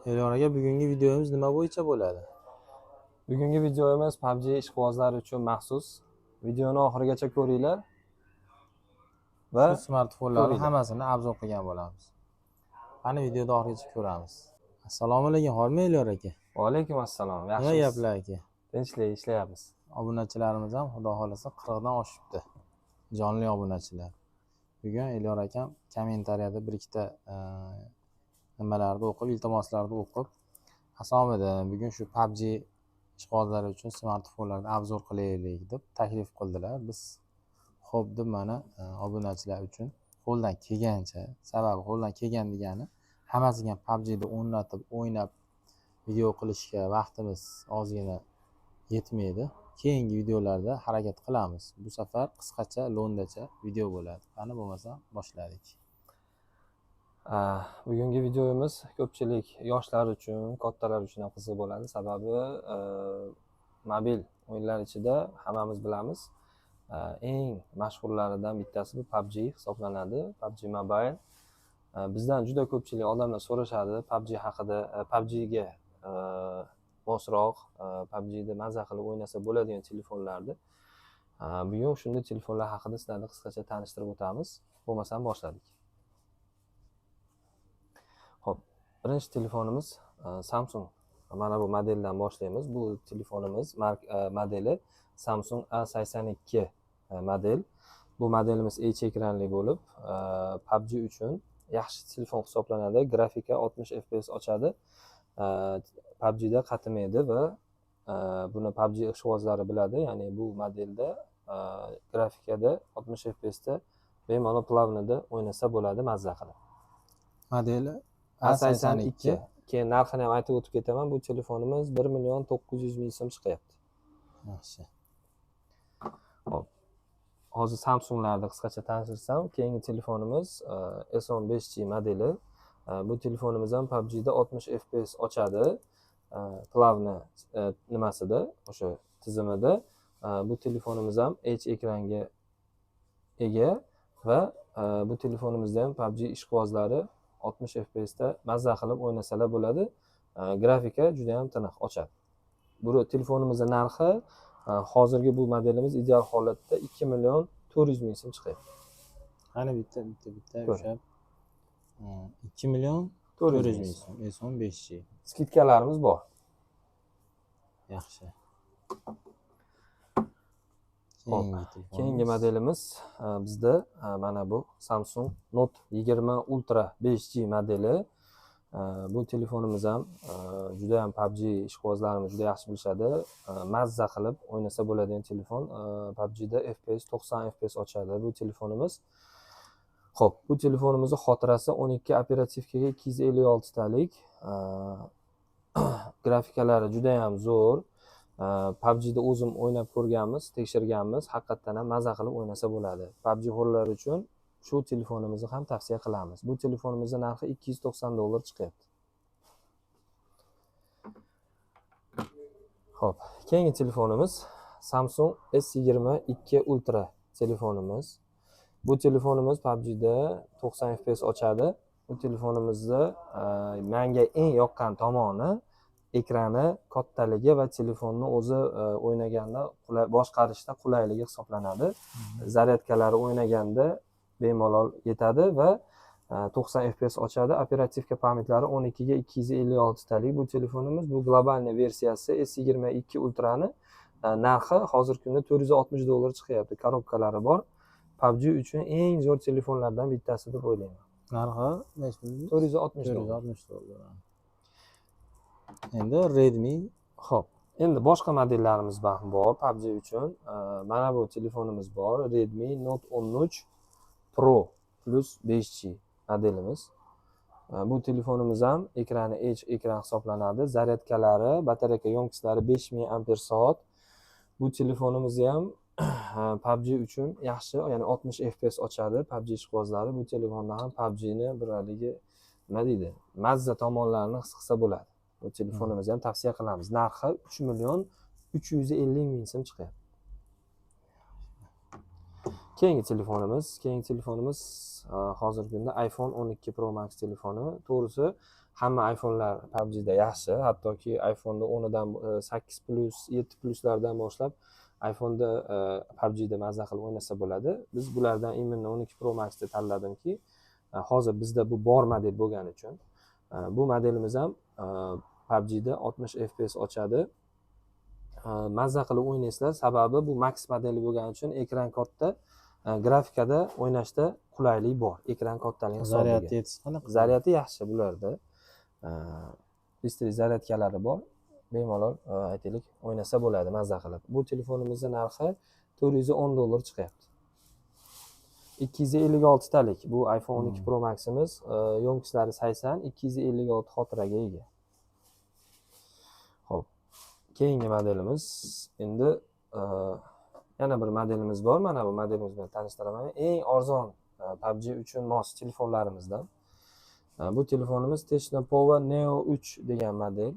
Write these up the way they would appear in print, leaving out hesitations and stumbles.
Elyor aka, bugungi videomiz nima bo'yicha bo'ladi? Bugungi videomiz PUBG ishqibozlari uchun maxsus. Videoni oxirigacha ko'ringlar va Shu smartfonlarni ko'ringlar. hammasini obzor qilgan bo'lamiz. Qani videoda oxirigacha ko'ramiz. Assalomu alaykum, hormi Elyor aka? Va alaykum assalom. Nima Yaxshimisiz? gaplar aka? Tinchlik ishlayapmiz. Obunachilarimiz ham xudo xolasa 40 dan oshibdi. Jonli obunachilar. Bugun Elyor akam kommentariyada bir ikkita nimalarni o'qib, iltimoslarni o'qib, asomidan bugun shu PUBG ishqibozlari uchun smartfonlarni obzor qilaylik deb taklif qildilar. Biz xo'p deb mana obunachilar uchun qo'ldan kelgancha, sababi qo'ldan kelgan degani hammasiga PUBG'da o'rnatib, o'ynab video qilishga vaqtimiz ozgina yetmaydi. Keyingi videolarda harakat qilamiz. Bu safar qisqacha, lo'ndacha video bo'ladi. Qani bo'lmasa boshladik. Bugungi videomiz ko'pchilik yoshlar uchun, kattalar uchun ham qiziq bo'ladi. Sababi mobil o'yinlar ichida hammamiz bilamiz, eng mashhurlaridan bittasi bu PUBG hisoblanadi. PUBG Mobile. Bizdan juda ko'pchilik odamlar so'rashadi PUBG haqida, PUBGga mosroq, PUBGda maza qilib o'ynasa bo'ladigan telefonlarni. Bugun shunday telefonlar haqida sizlarni qisqacha tanishtirib o'tamiz. Bo'lmasam boshladik. Xo'p, birinchi telefonimiz Samsung. Mana bu modeldan boshlaymiz. Bu telefonimiz modeli Samsung A82 model. Bu modelimiz H ekranli bo'lib, PUBG uchun yaxshi telefon hisoblanadi. Grafika 60 fps ochadi. PUBGda qatimaydi va buni PUBG ishqibozlari biladi. Ya'ni bu modelda grafikada 60 fps da bemalol plavnida o'ynasa bo'ladi, mazza qilib. Modeli A82. Keyin narxini ham aytib o'tib ketaman. Bu telefonimiz 1.900.000 so'm chiqyapti. Yaxshi. Hop. Hozir Samsunglarni qisqacha tanishtirsam, keyingi telefonimiz S15G modeli. Bu telefonimiz ham PUBGda 60 fps ochadi. Plavni nimasida, o'sha tizimida. Bu telefonimiz ham H ekranga ega va bu telefonimizda ham PUBG ishqibozlari 60 fps da mazza qilib o'ynasalar bo'ladi. Grafika juda ham tiniq ochadi. Bu telefonimizning narxi hozirgi bu modelimiz ideal holatda 2.400.000 so'm chiqyapti. Qani bitta o'sha 2.400.000 so'm S15G. Skidkalarimiz bor. Yaxshi. Keyingi modelimiz bizda mana bu Samsung Note 20 Ultra 5G modeli. Bu telefonimiz ham juda ham PUBG ishqibozlarimiz juda yaxshi bilishadi. Mazza qilib o'ynasa bo'ladigan telefon. PUBGda FPS 90 fps ochadi bu telefonimiz. Xo'p, bu telefonimizning xotirasi 12 operativkaga 256 talik. Grafikalari juda ham zo'r. PUBGda o'zim o'ynab ko'rganmiz, tekshirganmiz. Haqiqatan ham mazza qilib o'ynasa bo'ladi. PUBG xo'rlar uchun shu telefonimizni ham tavsiya qilamiz. Bu telefonimizning narxi $290 chiqyapti. Xo'p, keyingi telefonimiz Samsung S22 Ultra telefonimiz. Bu telefonimiz PUBGda 90 fps ochadi. Bu telefonimizda menga eng yoqqan tomoni ekrani kattaligi va telefonni o'zi o'ynaganda boshqarishda qulayligi hisoblanadi. Zaryadkalari o'ynaganda bemalol yetadi va 90 fps ochadi. Operativka pamiyatlari 12 ga 256 talik. Bu telefonimiz bu globalniy versiyasi S22 Ultrani narxi hozirgi kunda $460 chiqyapti. Korobkalari bor. PUBG uchun eng zo'r telefonlardan bittasi deb o'ylayman. Narxi nechta? $460. Endi Redmi. Xo'p, endi boshqa modellarimiz ham bor PUBG uchun. Mana bu telefonimiz bor. Redmi Note 13 Pro plus 5G modelimiz. Bu telefonimiz ham ekrani H ekran hisoblanadi. Zaryadkalari, batareyka yo'nkislari 5000 Ah. Bu telefonimiz ham PUBG uchun yaxshi, ya'ni 60 fps ochadi. PUBG ishqibozlari bu telefonda ham PUBGni biraligi nima deydi, mazza tomonlarini his qilsa bo'ladi. Bu telefonimizni ham tavsiya qilamiz. Narxi 3.350.000 so'm chiqyapti. Keyingi telefonimiz hozirgi kunda iPhone 12 Pro Max telefoni. To'g'risi hamma iPhone'lar PUBG'da yaxshi. Hattoki iPhone'da 10dan 8 plus, 7 pluslardan boshlab iPhone'da PUBG'da mazza qilib o'ynasa bo'ladi. Biz bulardan imенно 12 Pro Max'ni tanladimki, hozir bizda bu bor model bo'lgani uchun bu modelimiz ham PUBG'da 60 FPS ochadi. Mazza qilib o'ynaysizlar, sababi bu Max modeli bo'lgani uchun ekran katta, grafikada o'ynashda qulaylik bor. Ekran kattaligi Zaryad yetish qanaqa? Zaryadi yaxshi bularda. Bistri zaryadkalari bor. Bemalol aytaylik o'ynasa bo'ladi mazza qilib. Bu telefonimizning narxi $410 chiqyapti. 256 talik. Bu iPhone 12 Pro Max'imiz, yo'nqishlari 80, 256 xotiraga ega. Xo'p. Keyingi modelimiz endi yana bir modelimiz bor. Mana bu modelimiz bilan tanishtiraman. Eng arzon PUBG uchun mos telefonlarimizdan. Bu telefonimiz Techno Power Neo 3 degan model.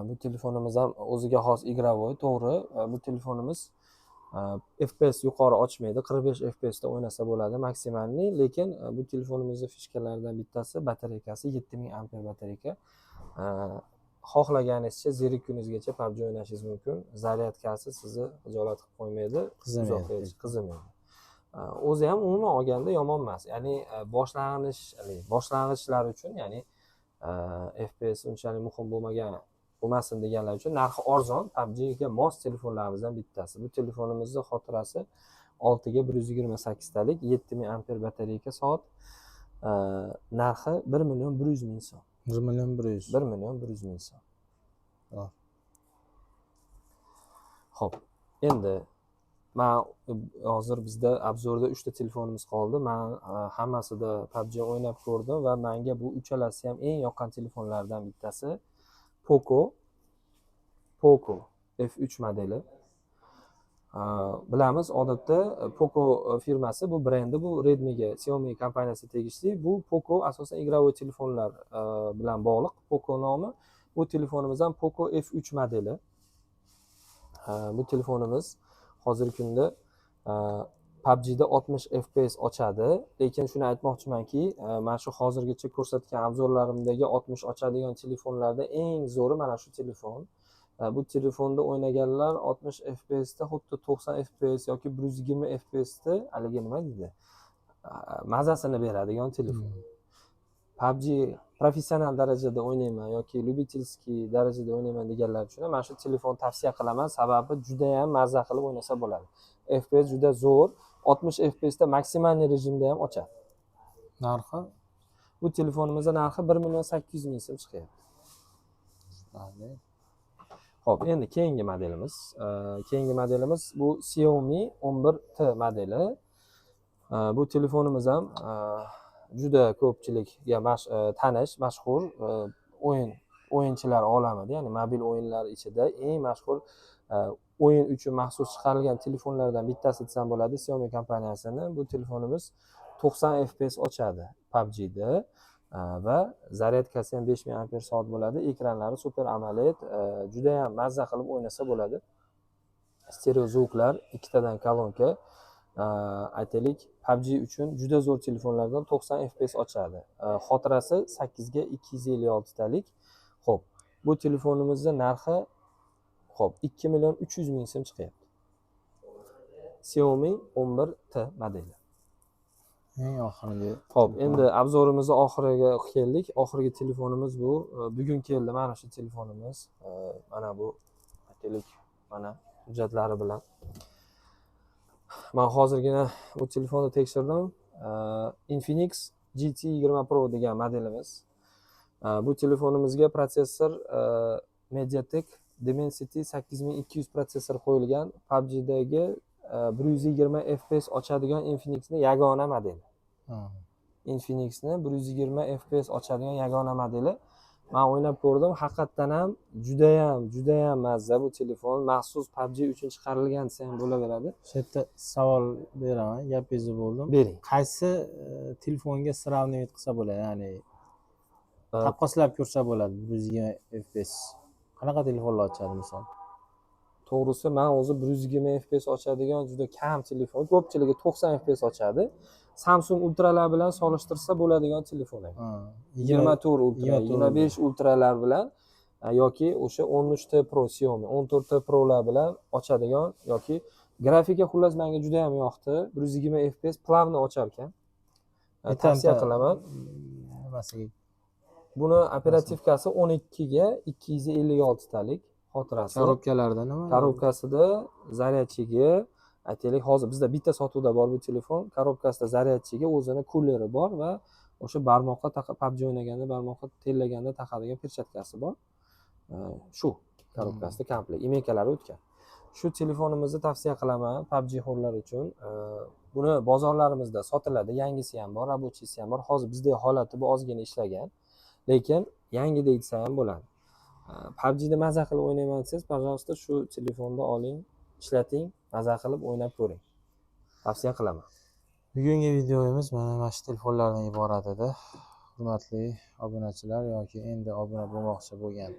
Bu telefonimiz ham o'ziga xos igrovoy, to'g'ri. Bu telefonimiz FPS yuqori ochmaydi, 45 FPS da o'ynasa bo'ladi maksimalni, lekin bu telefonimizning fishkalaridan bittasi batareykasi 7000 amper batareyka. Xohlaganingizcha 0 kunizgacha PUBG o'ynashingiz mumkin. Zaryadkasi sizni xijolat qilib qo'ymaydi, qizimaydi. O'zi ham umuman olganda yomon emas. Ya'ni boshlang'ichlar uchun, ya'ni FPS unchalik muhim bo'lmasin deganlar uchun narxi arzon PUBG ga mos telefonlarimizdan bittasi. Bu telefonimizning xotirasi 6 ga 128 talik, 7000 amper batareyka soat. Narxi 1.100.000 so'm. 1.100.000. 1.100.000 so'm. Xo'p. Endi men hozir bizda obzorda 3 ta telefonimiz qoldi. Men hammasida PUBG o'ynab ko'rdim va menga bu uchalasi ham eng yoqqan telefonlardan bittasi Poco F3 modeli. Bilamiz, odatda Poco firmasi, bu brendi, bu Redmi'ga, Xiaomi kompaniyasiga tegishli. Bu Poco asosan igrovoy telefonlar bilan bog'liq. Poco nomi. Bu telefonimiz ham Poco F3 modeli. Bu telefonimiz hozirgi kunda PUBG'da 60 FPS ochadi, lekin shuni aytmoqchimanki, men shu hozirgacha ko'rsatgan obzorlarimdagi 60 ochadigan telefonlarda eng zo'ri mana shu telefon. Bu telefonda o'ynaganlar 60 FPS da, xuddi 90 FPS yoki 120 FPS da haligi nima deydi? Mazasini beradigan telefon. PUBG professional darajada o'ynayman yoki любительский darajada o'ynayman deganlar uchun men shu telefon tavsiya qilaman, sababi juda ham mazza qilib o'ynasa bo'ladi. FPS juda zo'r, 60 FPS da maksimal rejimda ham ochadi. Narxi? Bu telefonimizning narxi 1.800.000 so'm chiqyapti. Xo'p, endi keyingi modelimiz bu Xiaomi 11T modeli. Bu telefonimiz ham juda ko'pchilikga tanish, mashhur o'yinchilar olamida, ya'ni mobil o'yinlar ichida eng mashhur o'yin uchun maxsus chiqarilgan telefonlardan bittasi desam bo'ladi Xiaomi kompaniyasini. Bu telefonimiz 90 FPS ochadi PUBG da va zaryadkasi ham 5000 amper soat bo'ladi. Ekranlari super AMOLED, juda ham mazza qilib o'ynasa bo'ladi. Stereo zvuklar, ikkitadan kolonka. Aytaylik, PUBG uchun juda zo'r telefonlardan 90 FPS ochadi. Xotirasi 8 ga 256 talik. Xo'p, bu telefonimizning narxi 2.300.000 so'm chiqyapti. Xiaomi 11T modeli. Eng oxirgi. Xo'p, endi obzorimizni oxiriga keldik. Oxirgi telefonimiz bu. Bugun keldi mana shu telefonimiz. Mana bu aytaylik, mana hujjatlari bilan. Men hozirgina bu telefonni tekshirdim. Infinix GT20 Pro degan modelimiz. Bu telefonimizga protsessor MediaTek Dimensity 8200 protsessor qo'yilgan. PUBG'dagi 120 FPS ochadigan Infinixning yagona modeli. Infinixning 120 FPS ochadigan yagona modeli. Men o'ynab ko'rdim, haqiqatan ham juda ham mazza bu telefon. Maxsus PUBG uchun chiqarilgan desa ham bo'laveradi. Shu yerda savol beraman, gapingizni bo'ldim. Bering. Qaysi telefonga сравнивать qilsa bo'ladi, ya'ni taqqoslab ko'rsa bo'ladi 120 FPS. Qanaqa telefonlar ochadi misol? To'g'risi, men o'zi 120 FPS ochadigan juda kam telefon, ko'pchiligi 90 FPS ochadi. Samsung ultralar bilan solishtirsa bo'ladigan telefon. Ha, 24 ultra, 25 ultralar bilan yoki o'sha 13T Pro Xiaomi 14T Prolar bilan ochadigan yoki grafika xullas menga juda ham yoqdi. 120 FPS plavni ochar ekan. Tavsiya qilaman. Nimasiga? Buni operativkasi 12 ga 256 talik xotirasi. Korobkalarda nima? Korobkasida zaryadchigi, aytaylik hozir bizda bitta sotuvda bor bu telefon. Korobkasida zaryadchigi, o'zini kuleri bor va o'sha barmoqqa taqib PUBG o'ynaganda barmoqqa tellaganda taqadigan perchatkasi bor. Shu korobkasida komplet imeykalari o'tgan. Shu telefonimizni tavsiya qilaman PUBG xorlar uchun. Buni bozorlarimizda sotiladi, yangisi ham bor, rabochisi ham bor. Hozir bizda holati bu ozgina ishlagan, lekin yangi deyilsa ham bo'ladi. PUBG'da maza qilib o'ynayman desangiz, пожалуйста, shu telefonni oling, ishlating, maza qilib o'ynab ko'ring. Tavsiya qilaman. Bugungi videomiz mana shu telefonlardan iborat edi. Hurmatli obunachilar yoki endi obuna bo'lmoqchi bo'lgan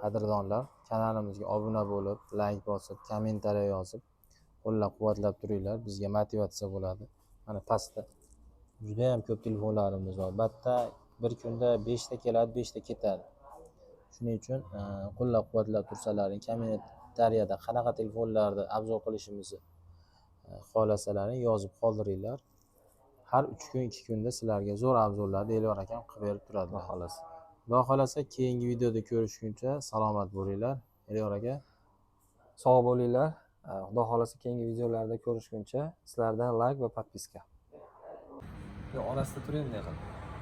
qadrdonlar, kanalimizga obuna bo'lib, like bosib, kommentariy yozib, qo'llab-quvvatlab turinglar. Bizga motivatsiya bo'ladi. Mana pastda juda ham ko'p telefonlarimiz bor. Albatta bir kunda 5 ta keladi, 5 ta ketadi. Shuning uchun qo'llab-quvvatlab tursalaring, kommentariyada qanaqa telefonlarni obzor qilishimizni xohlasalaring yozib qoldiringlar. Har 3 kun, 2 kunda sizlarga zo'r obzorlarni Elyor akam qilib berib turadi. Xudo xolasa keyingi videoda ko'rishguncha salomat bo'linglar. Elyor aka, sog' bo'linglar. Xudo xolasa keyingi videolarda ko'rishguncha sizlardan like va podpiska. Yo, orasida turing bunday qilib.